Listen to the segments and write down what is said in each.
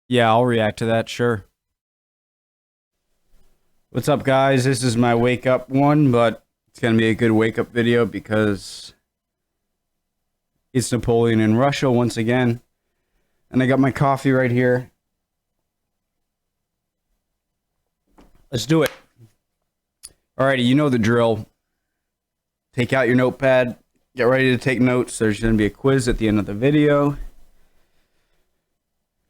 Yeah, I'll react to that, sure. What's up, guys? This is my wake up one, but it's going to be a good wake up video because it's Napoleon in Russia once again. And I got my coffee right here. Let's do it. Alrighty, you know the drill. Take out your notepad. Get ready to take notes. There's going to be a quiz at the end of the video.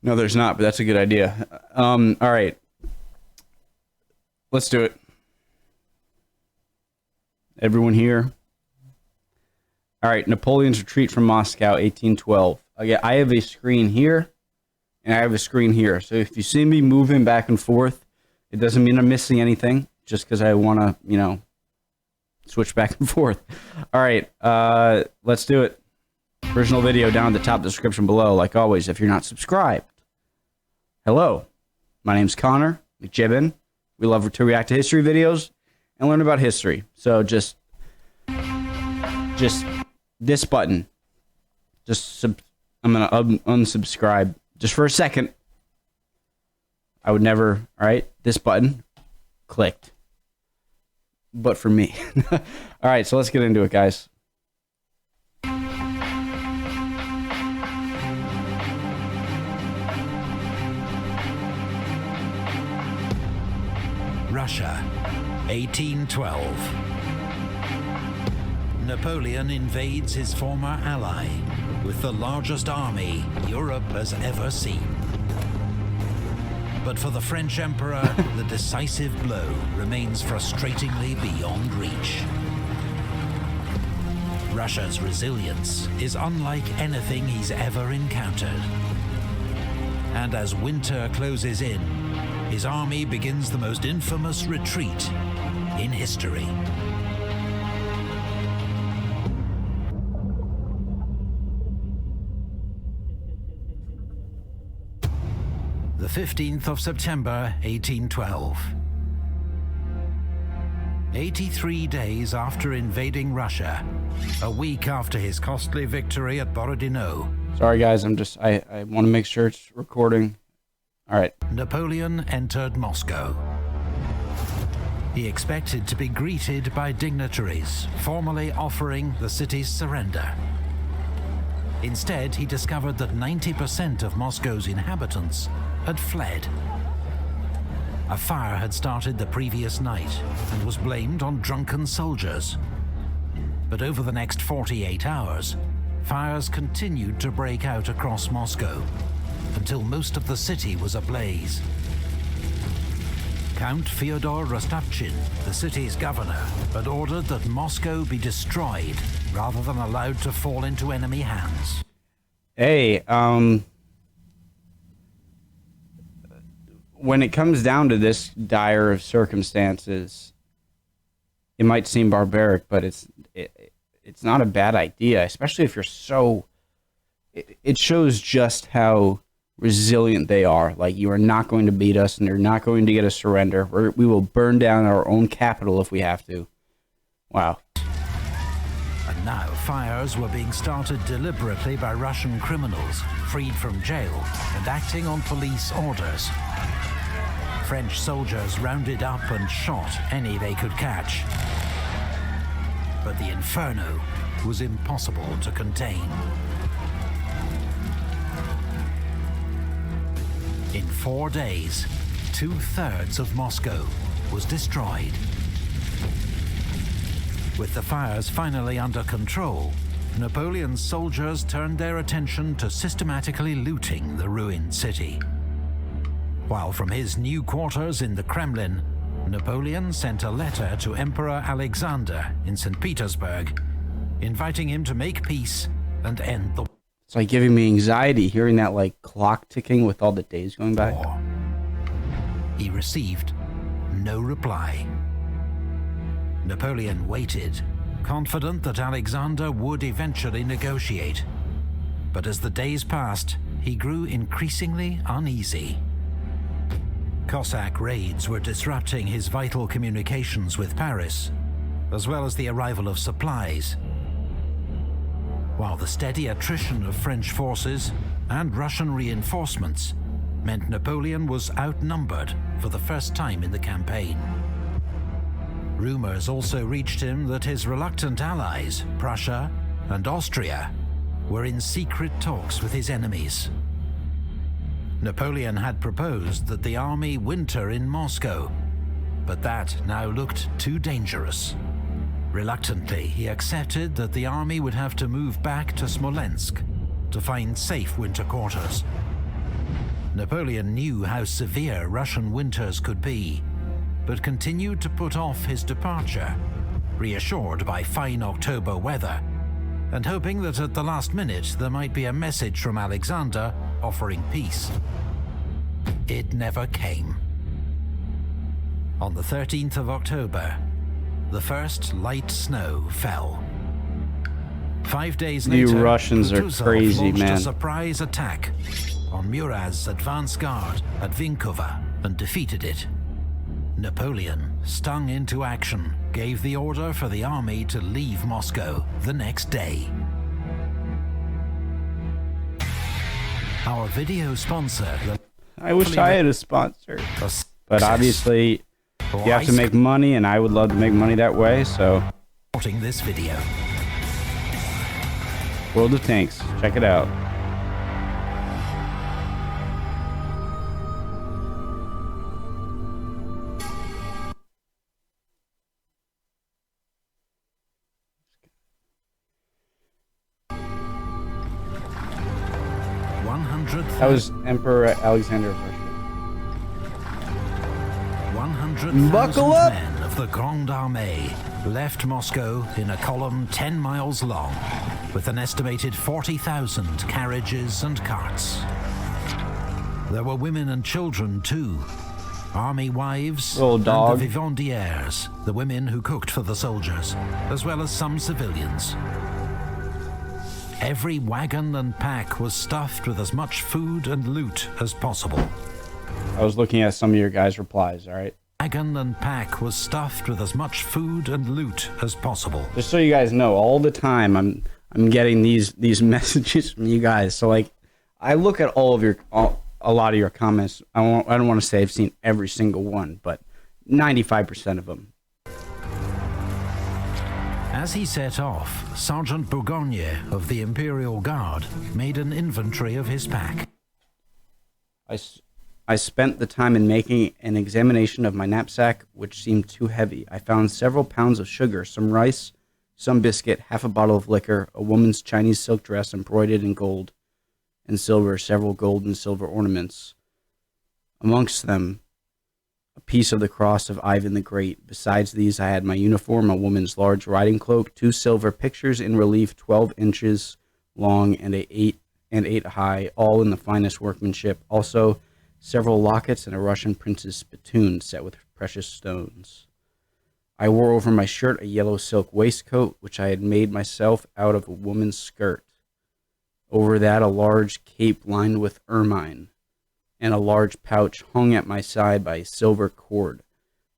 No, there's not, but that's a good idea. Alright. Let's do it. Everyone here? Alright, Napoleon's retreat from Moscow, 1812. Okay, I have a screen here, and I have a screen here. So if you see me moving back and forth, it doesn't mean I'm missing anything, just because I want to, you know, switch back and forth. Alright, let's do it. Original video down at the top description below, like always, if you're not subscribed. Hello, my name's Connor McJibbin. We love to react to history videos and learn about history. So just this button. I'm gonna unsubscribe just for a second. I would never. All right, this button clicked, but for me. All right, so let's get into it, guys. Russia, 1812. Napoleon invades his former ally with the largest army Europe has ever seen. But for the French Emperor, the decisive blow remains frustratingly beyond reach. Russia's resilience is unlike anything he's ever encountered. And as winter closes in, his army begins the most infamous retreat in history. The 15th of September, 1812. 83 days after invading Russia, a week after his costly victory at Berezina. Sorry, guys, I want to make sure it's recording. All right. Napoleon entered Moscow. He expected to be greeted by dignitaries, formally offering the city's surrender. Instead, he discovered that 90% of Moscow's inhabitants had fled. A fire had started the previous night and was blamed on drunken soldiers. But over the next 48 hours, fires continued to break out across Moscow, until most of the city was ablaze. Count Fyodor Rostopchin, the city's governor, had ordered that Moscow be destroyed rather than allowed to fall into enemy hands. Hey, when it comes down to this dire of circumstances, it might seem barbaric, but it's not a bad idea, especially if you're so... It shows just how resilient they are. Like, you are not going to beat us, and you're not going to get a surrender. We will burn down our own capital if we have to. Wow. And now fires were being started deliberately by Russian criminals, freed from jail and acting on police orders. French soldiers rounded up and shot any they could catch. But the inferno was impossible to contain. In 4 days, 2/3 of Moscow was destroyed. With the fires finally under control, Napoleon's soldiers turned their attention to systematically looting the ruined city. While from his new quarters in the Kremlin, Napoleon sent a letter to Emperor Alexander in St. Petersburg, inviting him to make peace and end the It's like giving me anxiety hearing that, like, clock ticking with all the days going by. war. He received no reply. Napoleon waited, confident that Alexander would eventually negotiate. But as the days passed, he grew increasingly uneasy. Cossack raids were disrupting his vital communications with Paris, as well as the arrival of supplies. While the steady attrition of French forces and Russian reinforcements meant Napoleon was outnumbered for the first time in the campaign. Rumors also reached him that his reluctant allies, Prussia and Austria, were in secret talks with his enemies. Napoleon had proposed that the army winter in Moscow, but that now looked too dangerous. Reluctantly, he accepted that the army would have to move back to Smolensk to find safe winter quarters. Napoleon knew how severe Russian winters could be, but continued to put off his departure, reassured by fine October weather, and hoping that at the last minute there might be a message from Alexander offering peace. It never came. On the 13th of October, the first light snow fell. 5 days later, You Russians are Kutuzov crazy, launched man. a surprise attack on Murat's advance guard at Vinkovo and defeated it. Napoleon, stung into action, gave the order for the army to leave Moscow the next day. Our video sponsor, I wish I had a sponsor. But obviously, you have to make money, and I would love to make money that way, so... supporting this video. World of Tanks. Check it out. That was Emperor Alexander of Russia. 100,000 Buckle up! men of the Grande Armée left Moscow in a column 10 miles long, with an estimated 40,000 carriages and carts. There were women and children too. Army wives Little dog. and the vivandières, the women who cooked for the soldiers, as well as some civilians. Every wagon and pack was stuffed with as much food and loot as possible. I was looking at some of your guys' replies, alright? Wagon and pack was stuffed with as much food and loot as possible. Just so you guys know, all the time I'm getting these messages from you guys. So like, I look at a lot of your comments. I don't want to say I've seen every single one, but 95% of them. As he set off, Sergeant Bourgogne of the Imperial Guard made an inventory of his pack. I spent the time in making an examination of my knapsack, which seemed too heavy. I found several pounds of sugar, some rice, some biscuit, half a bottle of liquor, a woman's Chinese silk dress embroidered in gold and silver, several gold and silver ornaments. Amongst them, a piece of the cross of Ivan the Great. Besides these, I had my uniform, a woman's large riding cloak, 2 silver pictures in relief, 12 inches long and 8 high, all in the finest workmanship. Also, several lockets and a Russian prince's spittoon set with precious stones. I wore over my shirt a yellow silk waistcoat, which I had made myself out of a woman's skirt. Over that, a large cape lined with ermine, and a large pouch hung at my side by a silver cord.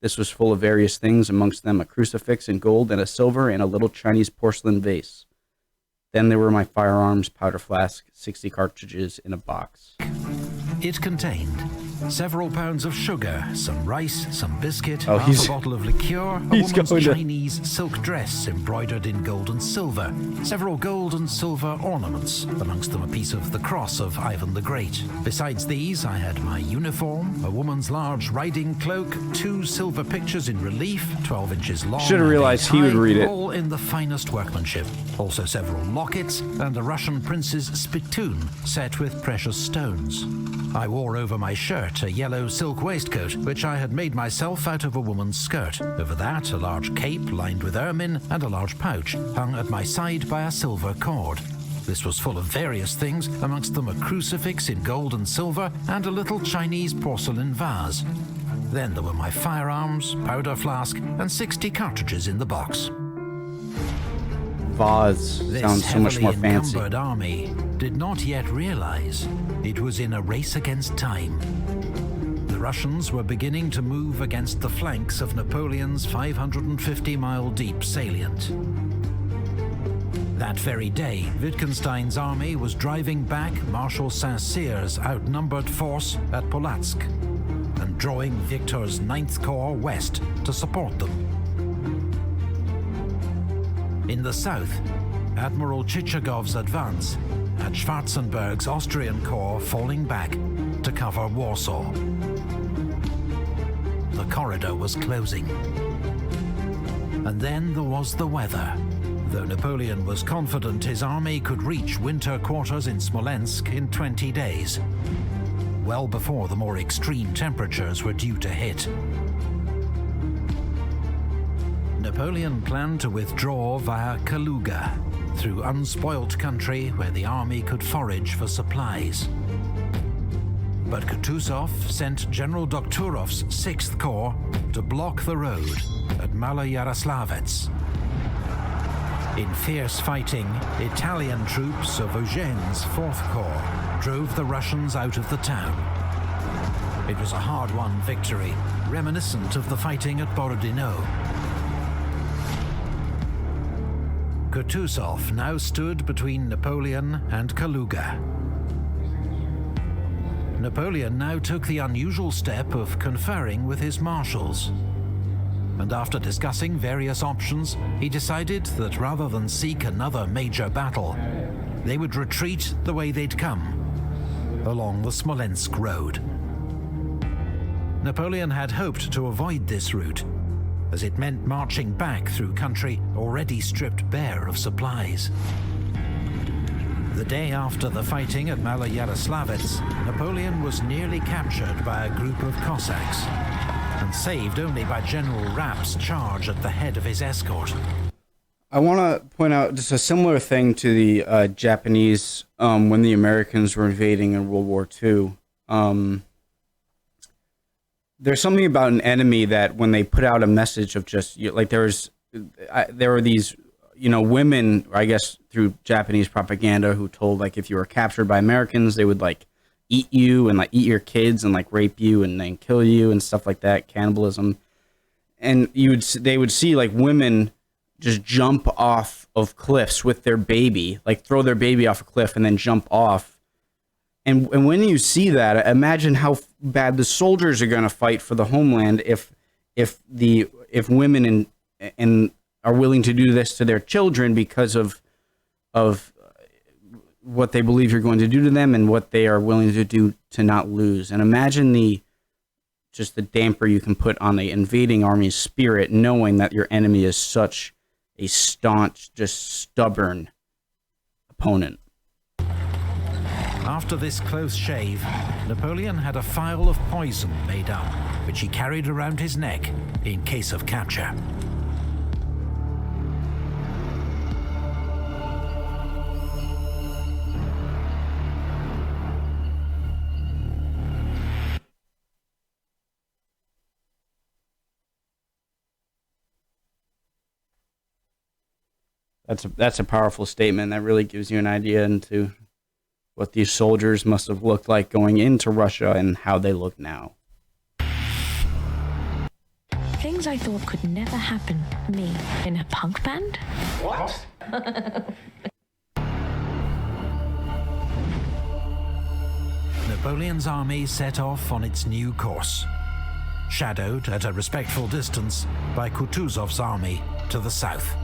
This was full of various things, amongst them a crucifix in gold and a silver and a little Chinese porcelain vase. Then there were my firearms, powder flask, 60 cartridges in a box. It contained several pounds of sugar, some rice, some biscuit, Oh, half a bottle of liqueur, a he's woman's going to- Chinese silk dress embroidered in gold and silver, several gold and silver ornaments, amongst them a piece of the cross of Ivan the Great. Besides these, I had my uniform, a woman's large riding cloak, 2 silver pictures in relief, 12 inches long. Should have and realized 8 he would high, read it. all in the finest workmanship. Also several lockets and a Russian prince's spittoon set with precious stones. I wore over my shirt a yellow silk waistcoat, which I had made myself out of a woman's skirt. Over that, a large cape lined with ermine and a large pouch hung at my side by a silver cord. This was full of various things, amongst them a crucifix in gold and silver and a little Chinese porcelain vase. Then there were my firearms, powder flask, and 60 cartridges in the box. Vase sounds so much more This fancy. heavily encumbered army did not yet realize it was in a race against time. The Russians were beginning to move against the flanks of Napoleon's 550-mile deep salient. That very day, Wittgenstein's army was driving back Marshal Saint-Cyr's outnumbered force at Polotsk and drawing Victor's 9th Corps west to support them. In the south, Admiral Chichagov's advance had Schwarzenberg's Austrian Corps falling back to cover Warsaw. The corridor was closing. And then there was the weather. Though Napoleon was confident his army could reach winter quarters in Smolensk in 20 days, well before the more extreme temperatures were due to hit. Napoleon planned to withdraw via Kaluga, through unspoilt country where the army could forage for supplies. But Kutuzov sent General Dokhturov's 6th Corps to block the road at Maloyaroslavets. In fierce fighting, Italian troops of Eugene's 4th Corps drove the Russians out of the town. It was a hard-won victory, reminiscent of the fighting at Berezina. Kutuzov now stood between Napoleon and Kaluga. Napoleon now took the unusual step of conferring with his marshals. And after discussing various options, he decided that rather than seek another major battle, they would retreat the way they'd come, along the Smolensk road. Napoleon had hoped to avoid this route, as it meant marching back through country already stripped bare of supplies. The day after the fighting at Maloyaroslavets, Napoleon was nearly captured by a group of Cossacks, and saved only by General Rapp's charge at the head of his escort. I want to point out just a similar thing to the Japanese when the Americans were invading in World War II. There's something about an enemy that when they put out a message of just, like there were these, women, I guess through Japanese propaganda, who told like if you were captured by Americans, they would like eat you and like eat your kids and like rape you and then kill you and stuff like that, cannibalism. And they would see like women just jump off of cliffs with their baby, like throw their baby off a cliff and then jump off. And when you see that, imagine how bad the soldiers are going to fight for the homeland if women and are willing to do this to their children because of what they believe you're going to do to them and what they are willing to do to not lose. And imagine the damper you can put on the invading army's spirit, knowing that your enemy is such a staunch, just stubborn opponent. After this close shave, Napoleon had a phial of poison made up, which he carried around his neck in case of capture. That's a powerful statement that really gives you an idea into what these soldiers must have looked like going into Russia and how they look now. Things I thought could never happen. Me in a punk band? What? Napoleon's army set off on its new course, shadowed at a respectful distance by Kutuzov's army to the south.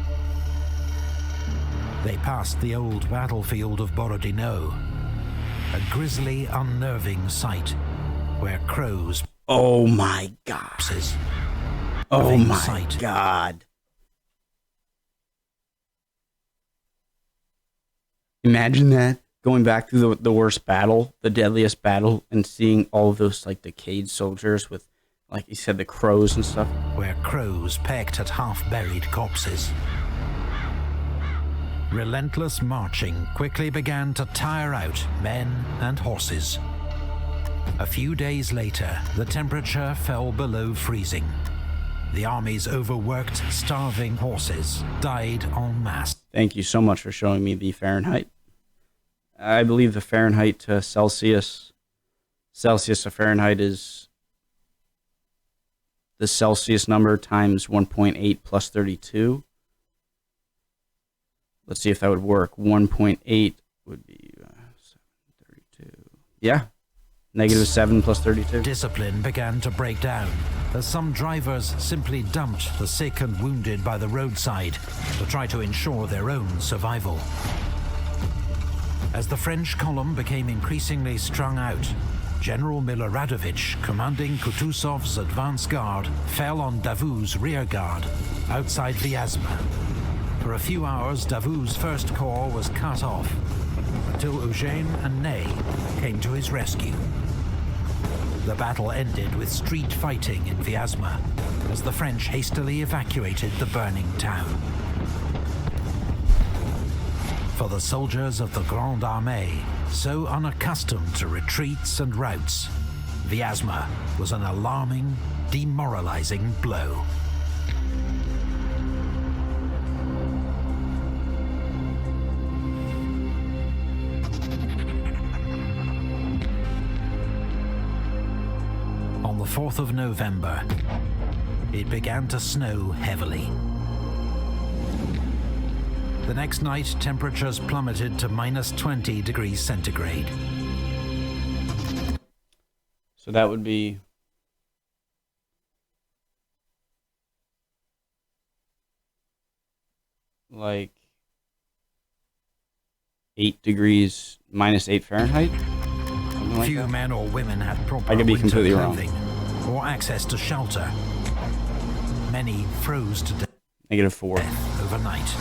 They passed the old battlefield of Borodino, a grisly, unnerving sight where crows... Oh my God. Oh my sight. God. Imagine that, going back through the worst battle, the deadliest battle, and seeing all of those like decayed soldiers with, like you said, the crows and stuff. Where crows pecked at half-buried corpses. Relentless marching quickly began to tire out men and horses. A few days later, the temperature fell below freezing. The army's overworked, starving horses died en masse. Thank you so much for showing me the Fahrenheit. I believe the Fahrenheit to Celsius to Fahrenheit is the Celsius number times 1.8 plus 32. Let's see if that would work. 1.8 would be 32. Yeah. -7 plus 32. Discipline began to break down as some drivers simply dumped the sick and wounded by the roadside to try to ensure their own survival. As the French column became increasingly strung out, General Maloyaroslavets, commanding Kutuzov's advance guard, fell on Davout's rear guard outside Vyazma. For a few hours, Davout's first corps was cut off until Eugene and Ney came to his rescue. The battle ended with street fighting in Vyazma as the French hastily evacuated the burning town. For the soldiers of the Grande Armée, so unaccustomed to retreats and routes, Vyazma was an alarming, demoralizing blow. On the 4th of November, it began to snow heavily. The next night, temperatures plummeted to -20 degrees centigrade. So that would be like 8 degrees, -8 Fahrenheit. Something like Few that. men or women had proper I could be winter completely wrong. clothing or access to shelter. Many froze to death -4. overnight.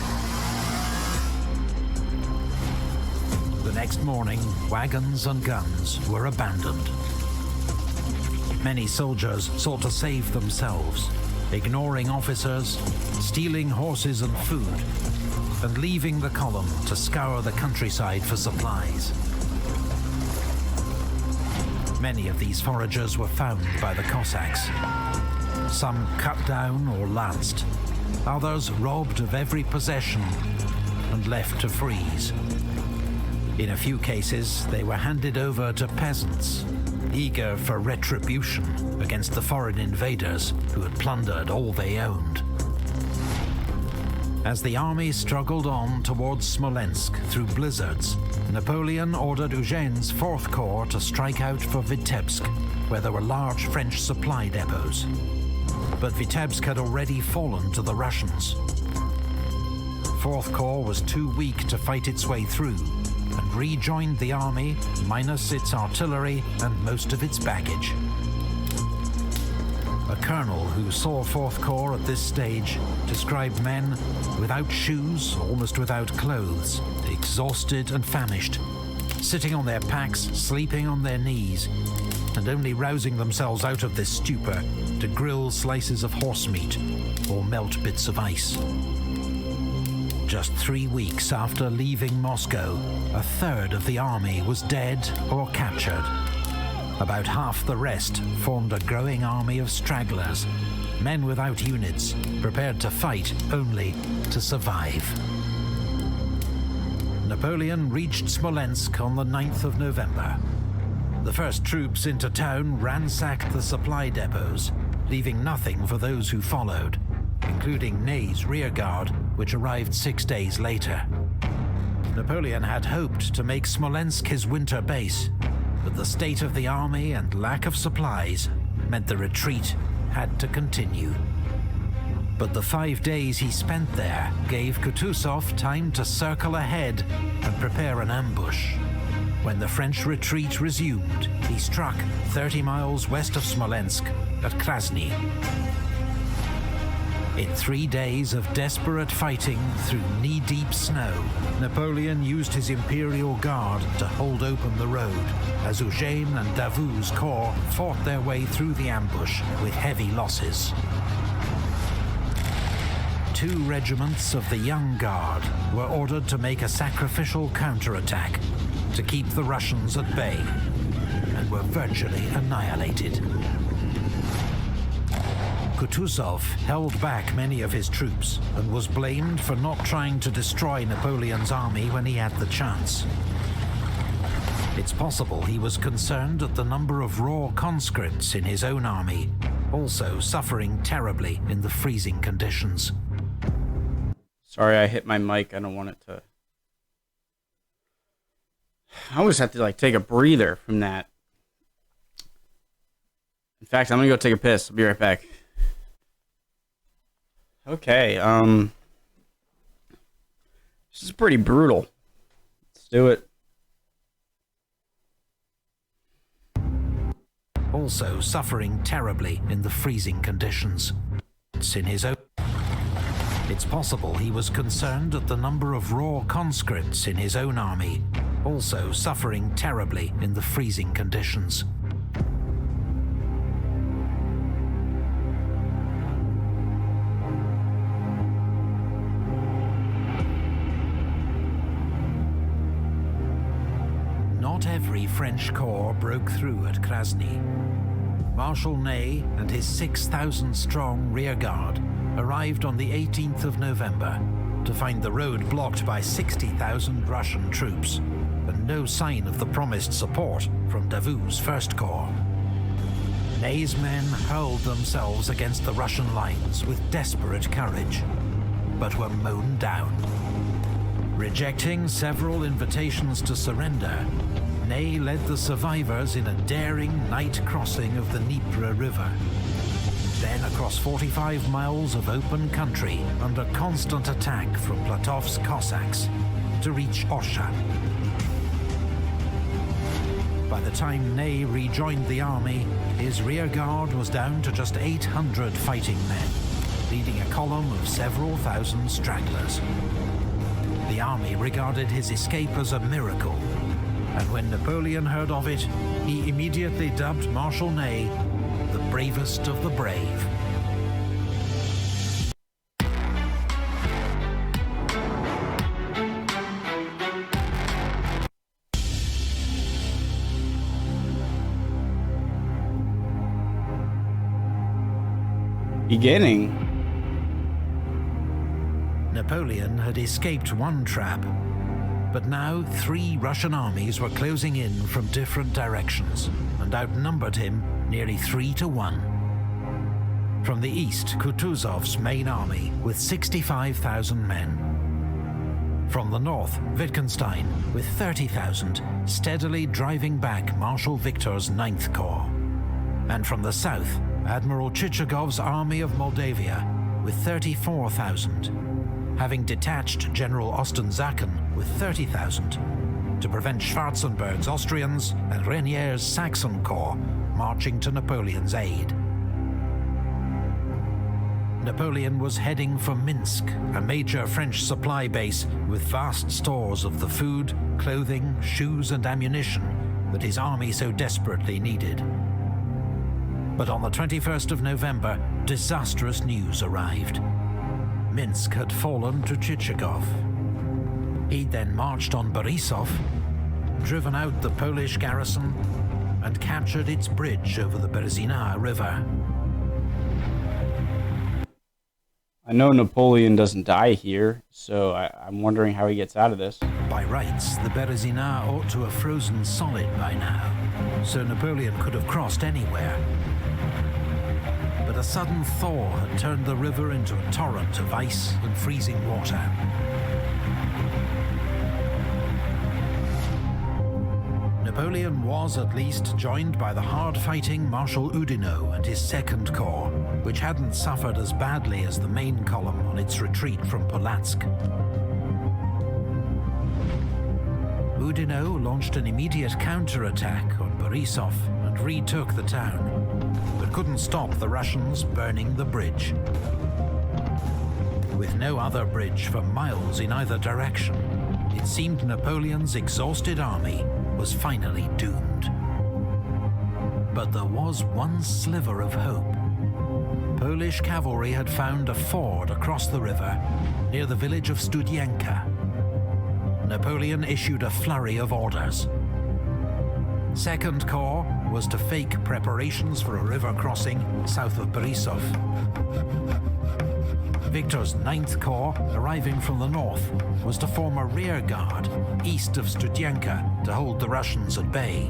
The next morning, wagons and guns were abandoned. Many soldiers sought to save themselves, ignoring officers, stealing horses and food, and leaving the column to scour the countryside for supplies. Many of these foragers were found by the Cossacks. Some cut down or lanced, others robbed of every possession and left to freeze. In a few cases, they were handed over to peasants, eager for retribution against the foreign invaders who had plundered all they owned. As the army struggled on towards Smolensk through blizzards, Napoleon ordered Eugene's 4th Corps to strike out for Vitebsk, where there were large French supply depots. But Vitebsk had already fallen to the Russians. 4th Corps was too weak to fight its way through, and rejoined the army, minus its artillery and most of its baggage. A colonel who saw 4th Corps at this stage described men without shoes, almost without clothes, exhausted and famished, sitting on their packs, sleeping on their knees, and only rousing themselves out of this stupor to grill slices of horse meat or melt bits of ice. Just 3 weeks after leaving Moscow, a third of the army was dead or captured. About half the rest formed a growing army of stragglers, men without units, prepared to fight only to survive. Napoleon reached Smolensk on the 9th of November. The first troops into town ransacked the supply depots, leaving nothing for those who followed, including Ney's rearguard, which arrived 6 days later. Napoleon had hoped to make Smolensk his winter base, but the state of the army and lack of supplies meant the retreat had to continue. But the 5 days he spent there gave Kutuzov time to circle ahead and prepare an ambush. When the French retreat resumed, he struck 30 miles west of Smolensk at Krasny. In 3 days of desperate fighting through knee-deep snow, Napoleon used his Imperial Guard to hold open the road, as Eugene and Davout's corps fought their way through the ambush with heavy losses. 2 regiments of the Young Guard were ordered to make a sacrificial counterattack to keep the Russians at bay, and were virtually annihilated. Kutuzov held back many of his troops and was blamed for not trying to destroy Napoleon's army when he had the chance. It's possible he was concerned at the number of raw conscripts in his own army, also suffering terribly in the freezing conditions. Sorry, I hit my mic. I don't want it to... I always have to, like, take a breather from that. In fact, I'm gonna go take a piss. I'll be right back. Okay, this is pretty brutal. Let's do it. Also suffering terribly in the freezing conditions. It's possible he was concerned at the number of raw conscripts in his own army, also suffering terribly in the freezing conditions. Not every French corps broke through at Krasny. Marshal Ney and his 6,000-strong rearguard arrived on the 18th of November to find the road blocked by 60,000 Russian troops and no sign of the promised support from Davout's First Corps. Ney's men hurled themselves against the Russian lines with desperate courage, but were mown down. Rejecting several invitations to surrender, Ney led the survivors in a daring night crossing of the Dnieper River, then across 45 miles of open country under constant attack from Platov's Cossacks to reach Orsha. By the time Ney rejoined the army, his rearguard was down to just 800 fighting men, leading a column of several thousand stragglers. The army regarded his escape as a miracle, and when Napoleon heard of it, he immediately dubbed Marshal Ney the bravest of the brave. Beginning. Napoleon had escaped one trap, but now 3 Russian armies were closing in from different directions and outnumbered him nearly 3-1. From the east, Kutuzov's main army with 65,000 men. From the north, Wittgenstein with 30,000, steadily driving back Marshal Victor's 9th Corps. And from the south, Admiral Chichagov's army of Moldavia with 34,000, having detached General Ostensaken with 30,000 to prevent Schwarzenberg's Austrians and Reynier's Saxon Corps marching to Napoleon's aid. Napoleon was heading for Minsk, a major French supply base with vast stores of the food, clothing, shoes and ammunition that his army so desperately needed. But on the 21st of November, disastrous news arrived. Minsk had fallen to Chichagov. He'd then marched on Borisov, driven out the Polish garrison, and captured its bridge over the Berezina River. I know Napoleon doesn't die here, so I'm wondering how he gets out of this. By rights, the Berezina ought to have frozen solid by now, so Napoleon could have crossed anywhere. But a sudden thaw had turned the river into a torrent of ice and freezing water. Napoleon was at least joined by the hard-fighting Marshal Oudinot and his 2nd Corps, which hadn't suffered as badly as the main column on its retreat from Polotsk. Oudinot launched an immediate counterattack on Borisov and retook the town, but couldn't stop the Russians burning the bridge. With no other bridge for miles in either direction, it seemed Napoleon's exhausted army was finally doomed. But there was one sliver of hope. Polish cavalry had found a ford across the river near the village of Studienka. Napoleon issued a flurry of orders. 2nd Corps was to fake preparations for a river crossing south of Borisov. Victor's 9th Corps, arriving from the north, was to form a rear guard east of Studienka to hold the Russians at bay,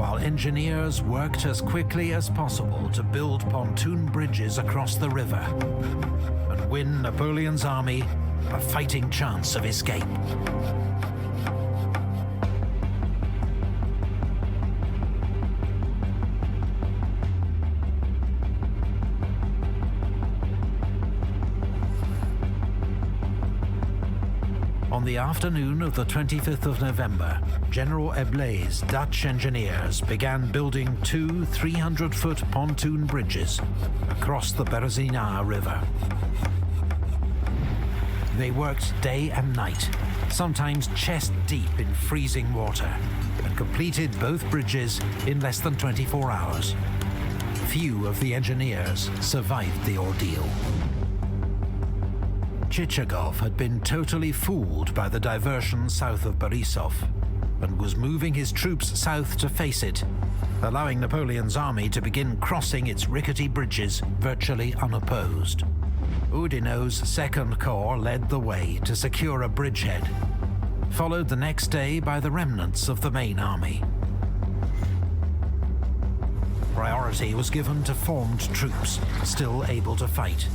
while engineers worked as quickly as possible to build pontoon bridges across the river and win Napoleon's army a fighting chance of escape. On the afternoon of the 25th of November, General Eblé's Dutch engineers began building two 300-foot pontoon bridges across the Berezina River. They worked day and night, sometimes chest deep in freezing water, and completed both bridges in less than 24 hours. Few of the engineers survived the ordeal. Chichagov had been totally fooled by the diversion south of Borisov and was moving his troops south to face it, allowing Napoleon's army to begin crossing its rickety bridges virtually unopposed. Oudinot's Second Corps led the way to secure a bridgehead, followed the next day by the remnants of the main army. Priority was given to formed troops, still able to fight.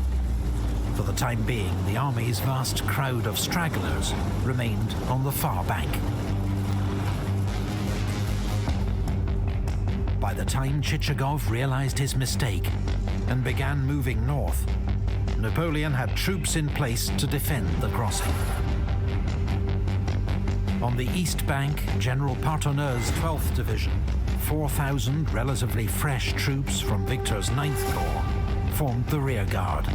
For the time being, the army's vast crowd of stragglers remained on the far bank. By the time Chichagov realized his mistake and began moving north, Napoleon had troops in place to defend the crossing. On the east bank, General Partonneux's 12th Division, 4,000 relatively fresh troops from Victor's 9th Corps, formed the rear guard.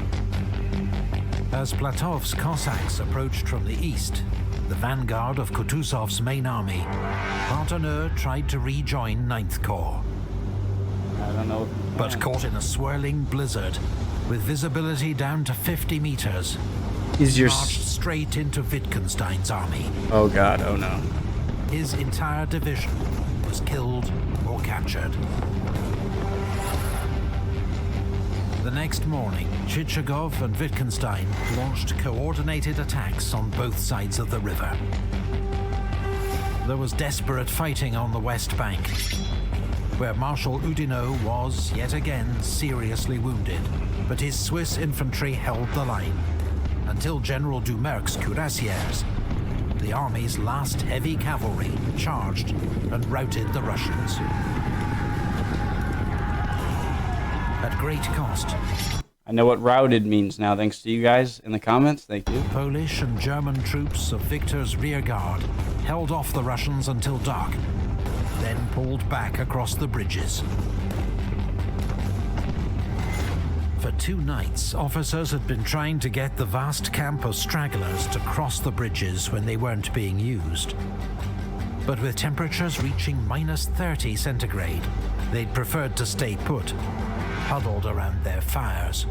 As Platov's Cossacks approached from the east, the vanguard of Kutuzov's main army, Partonneux tried to rejoin 9th Corps. I don't know. But caught in a swirling blizzard, with visibility down to 50 meters, marched straight into Wittgenstein's army. Oh God, oh no. His entire division was killed or captured. The next morning, Chichagov and Wittgenstein launched coordinated attacks on both sides of the river. There was desperate fighting on the west bank, where Marshal Oudinot was, yet again, seriously wounded, but his Swiss infantry held the line, until General Doumerc's cuirassiers, the army's last heavy cavalry, charged and routed the Russians. At great cost. I know what routed means now, thanks to you guys in the comments. Thank you. Polish and German troops of Victor's rear guard held off the Russians until dark, then pulled back across the bridges. For 2 nights, officers had been trying to get the vast camp of stragglers to cross the bridges when they weren't being used. But with temperatures reaching -30 centigrade, they'd preferred to stay put, huddled around their fires.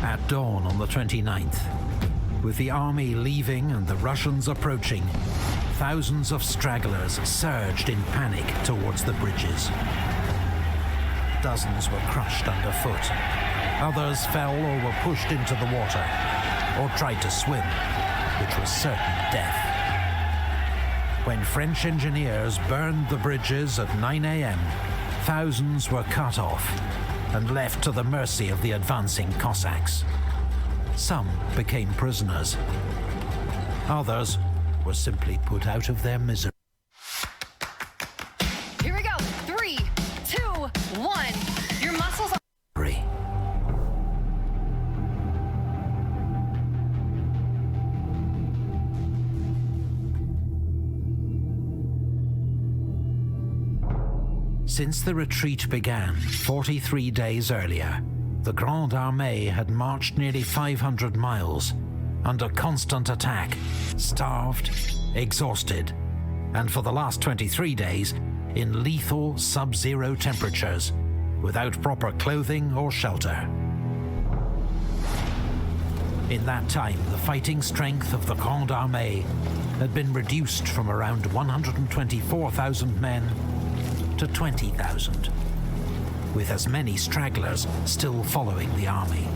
At dawn on the 29th, with the army leaving and the Russians approaching, thousands of stragglers surged in panic towards the bridges. Dozens were crushed underfoot. Others fell or were pushed into the water, or tried to swim, which was certain death. When French engineers burned the bridges at 9 a.m., thousands were cut off and left to the mercy of the advancing Cossacks. Some became prisoners. Others were simply put out of their misery. Here we go. 3, 2, 1. Your muscles are... Since the retreat began 43 days earlier, the Grande Armée had marched nearly 500 miles under constant attack, starved, exhausted, and for the last 23 days in lethal sub-zero temperatures, without proper clothing or shelter. In that time, the fighting strength of the Grande Armée had been reduced from around 124,000 men to 20,000, with as many stragglers still following the army.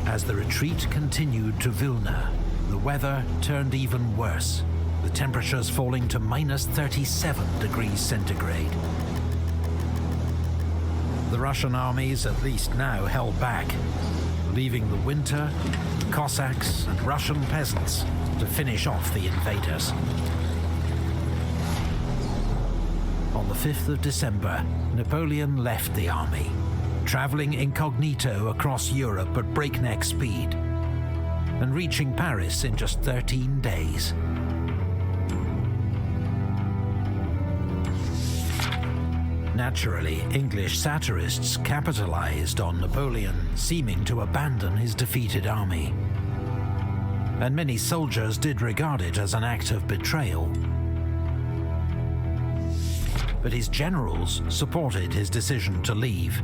As the retreat continued to Vilna, the weather turned even worse, with temperatures falling to minus 37 degrees centigrade. The Russian armies at least now held back, leaving the winter, Cossacks and Russian peasants to finish off the invaders. On the 5th of December, Napoleon left the army, traveling incognito across Europe at breakneck speed, and reaching Paris in just 13 days. Naturally, English satirists capitalized on Napoleon seeming to abandon his defeated army, and many soldiers did regard it as an act of betrayal. But his generals supported his decision to leave.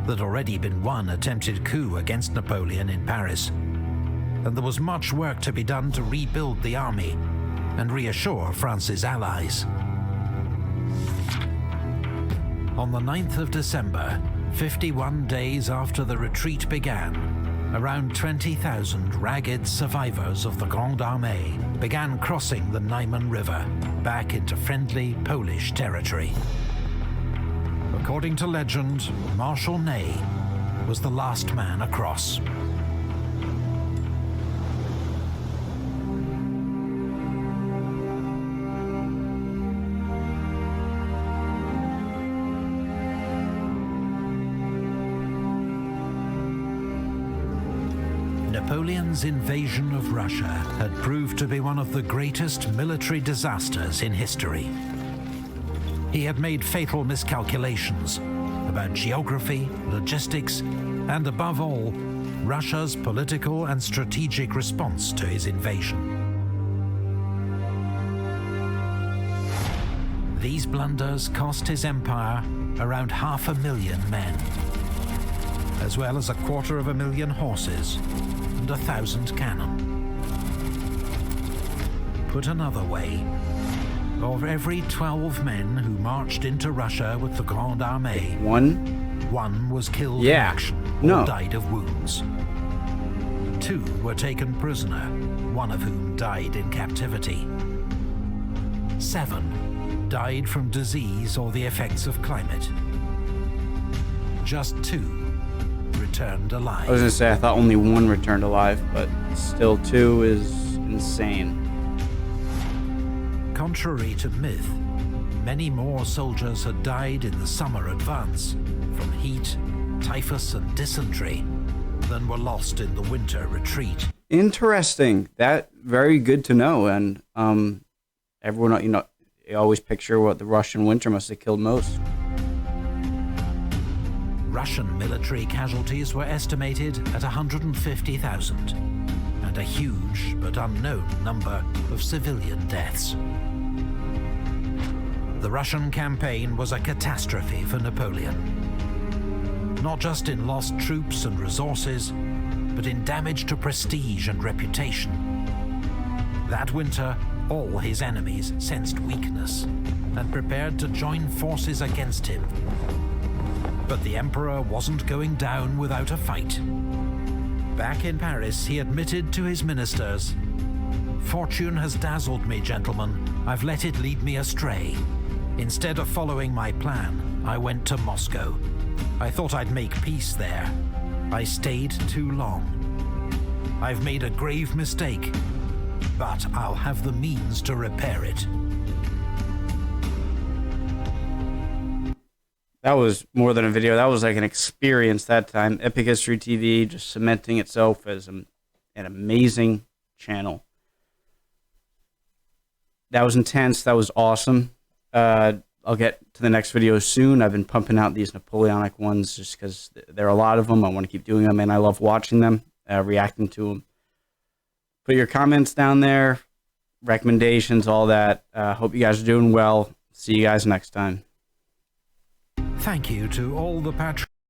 There'd already been one attempted coup against Napoleon in Paris, and there was much work to be done to rebuild the army and reassure France's allies. On the 9th of December, 51 days after the retreat began, around 20,000 ragged survivors of the Grande Armée began crossing the Niemen River back into friendly Polish territory. According to legend, Marshal Ney was the last man across. Napoleon's invasion of Russia had proved to be one of the greatest military disasters in history. He had made fatal miscalculations about geography, logistics, and above all, Russia's political and strategic response to his invasion. These blunders cost his empire around 500,000 men, as well as 250,000 horses and 1,000 cannon. Put another way, of every 12 men who marched into Russia with the Grande Armée, one was killed in action or died of wounds. 2 were taken prisoner, one of whom died in captivity. 7 died from disease or the effects of climate. Just 2 returned alive. I was gonna say, I thought only 1 returned alive, but still 2 is insane. Contrary to myth, many more soldiers had died in the summer advance from heat, typhus, and dysentery than were lost in the winter retreat. Interesting. That very good to know. And everyone, you always picture what the Russian winter must have killed most. Russian military casualties were estimated at 150,000, and a huge but unknown number of civilian deaths. The Russian campaign was a catastrophe for Napoleon, not just in lost troops and resources, but in damage to prestige and reputation. That winter, all his enemies sensed weakness and prepared to join forces against him. But the emperor wasn't going down without a fight. Back in Paris, he admitted to his ministers, "Fortune has dazzled me, gentlemen. I've let it lead me astray. Instead of following my plan, I went to Moscow. I thought I'd make peace there. I stayed too long. I've made a grave mistake, but I'll have the means to repair it." That was more than a video. That was like an experience that time. Epic History TV just cementing itself as an amazing channel. That was intense. That was awesome. I'll get to the next video soon. I've been pumping out these Napoleonic ones just because there are a lot of them. I want to keep doing them, and I love watching them, reacting to them. Put your comments down there, recommendations, all that. Hope you guys are doing well. See you guys next time. Thank you to all the patrons.